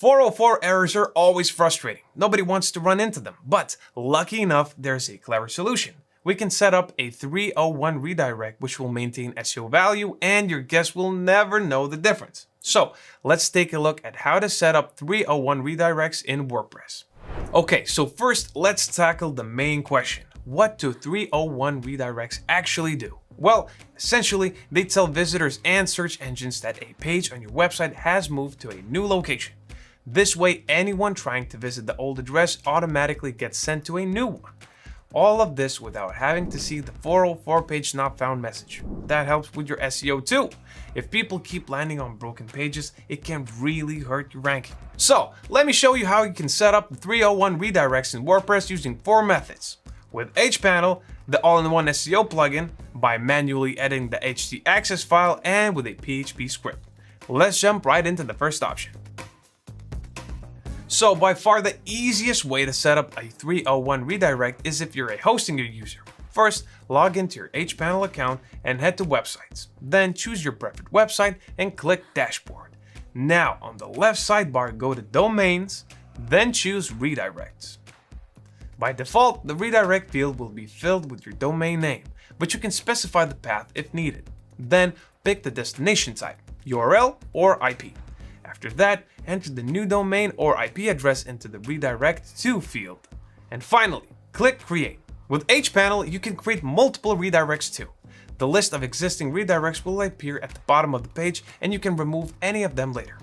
404 errors are always frustrating. Nobody wants to run into them, but lucky enough, there's a clever solution. We can set up a 301 redirect which will maintain SEO value and your guests will never know the difference. So let's take a look at how to set up 301 redirects in WordPress. Okay, so first let's tackle the main question. What do 301 redirects actually do? Well, essentially, they tell visitors and search engines that a page on your website has moved to a new location. This way, anyone trying to visit the old address automatically gets sent to a new one. All of this without having to see the 404 page not found message. That helps with your SEO too. If people keep landing on broken pages, it can really hurt your ranking. So, let me show you how you can set up the 301 redirects in WordPress using 4 methods. With hPanel, the all-in-one SEO plugin, by manually editing the htaccess file, and with a PHP script. Let's jump right into the first option. So by far the easiest way to set up a 301 redirect is if you're a Hostinger user. First, log into your hPanel account and head to websites. Then choose your preferred website and click dashboard. Now on the left sidebar, go to domains, then choose redirects. By default, the redirect field will be filled with your domain name, but you can specify the path if needed. Then pick the destination type, URL or IP. After that, enter the new domain or IP address into the redirect to field. And finally, click create. With hPanel, you can create multiple redirects too. The list of existing redirects will appear at the bottom of the page and you can remove any of them later.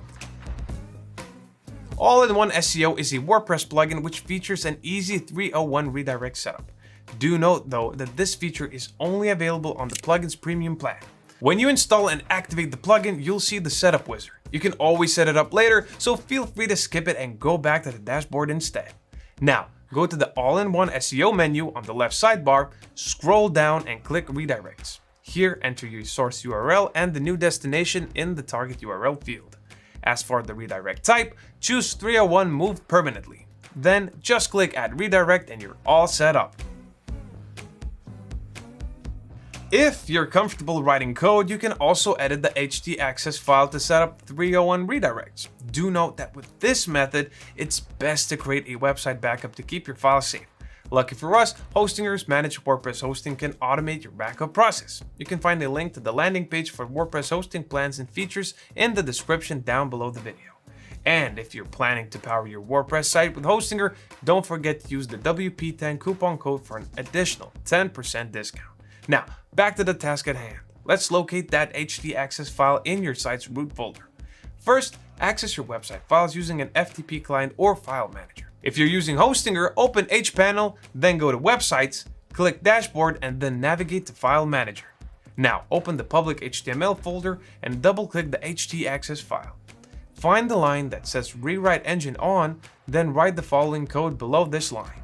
All-in-one SEO is a WordPress plugin which features an easy 301 redirect setup. Do note though that this feature is only available on the plugin's premium plan. When you install and activate the plugin, you'll see the setup wizard. You can always set it up later, so feel free to skip it and go back to the dashboard instead. Now, go to the all-in-one SEO menu on the left sidebar, scroll down and click redirects. Here, enter your source URL and the new destination in the target URL field. As for the redirect type, choose 301 Move Permanently. Then just click Add Redirect and you're all set up. If you're comfortable writing code, you can also edit the htaccess file to set up 301 redirects. Do note that with this method, it's best to create a website backup to keep your files safe. Lucky for us, Hostingers managed WordPress hosting can automate your backup process. You can find a link to the landing page for WordPress hosting plans and features in the description down below the video. And if you're planning to power your WordPress site with Hostinger, don't forget to use the WP10 coupon code for an additional 10% discount. Now, back to the task at hand. Let's locate that htaccess file in your site's root folder. First, access your website files using an FTP client or file manager. If you're using Hostinger, open hPanel, then go to Websites, click Dashboard, and then navigate to File Manager. Now, open the public HTML folder and double-click the htaccess file. Find the line that says Rewrite Engine On, then write the following code below this line.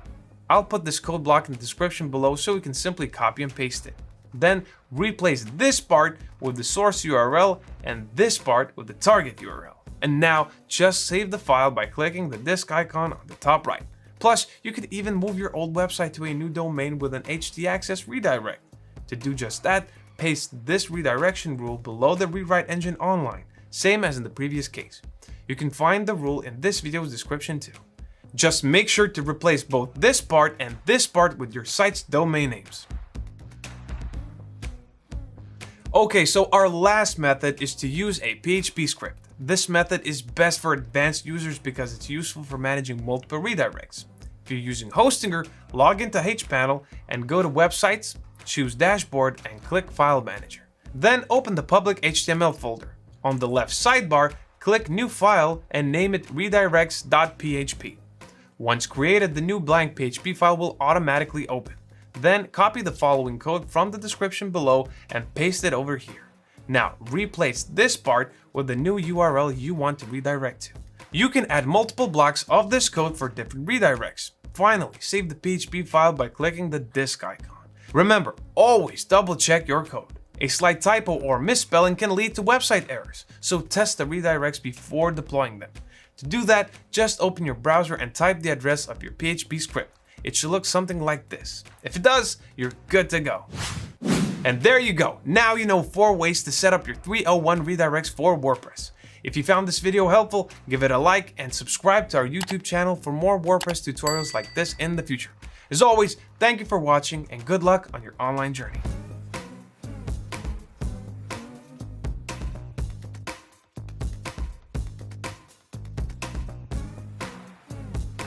I'll put this code block in the description below so you can simply copy and paste it. Then replace this part with the source URL and this part with the target URL. And now just save the file by clicking the disk icon on the top right. Plus, you could even move your old website to a new domain with an htaccess redirect. To do just that, paste this redirection rule below the Rewrite Engine online, same as in the previous case. You can find the rule in this video's description too. Just make sure to replace both this part and this part with your site's domain names. Okay, so our last method is to use a PHP script. This method is best for advanced users because it's useful for managing multiple redirects. If you're using Hostinger, log into hPanel and go to Websites, choose Dashboard and click File Manager. Then open the public HTML folder. On the left sidebar, click New File and name it redirects.php. Once created, the new blank PHP file will automatically open. Then copy the following code from the description below and paste it over here. Now replace this part with the new URL you want to redirect to. You can add multiple blocks of this code for different redirects. Finally, save the PHP file by clicking the disk icon. Remember, always double check your code. A slight typo or misspelling can lead to website errors, so test the redirects before deploying them. To do that, just open your browser and type the address of your PHP script. It should look something like this. If it does, you're good to go. And there you go. Now you know 4 ways to set up your 301 redirects for WordPress. If you found this video helpful, give it a like and subscribe to our YouTube channel for more WordPress tutorials like this in the future. As always, thank you for watching and good luck on your online journey.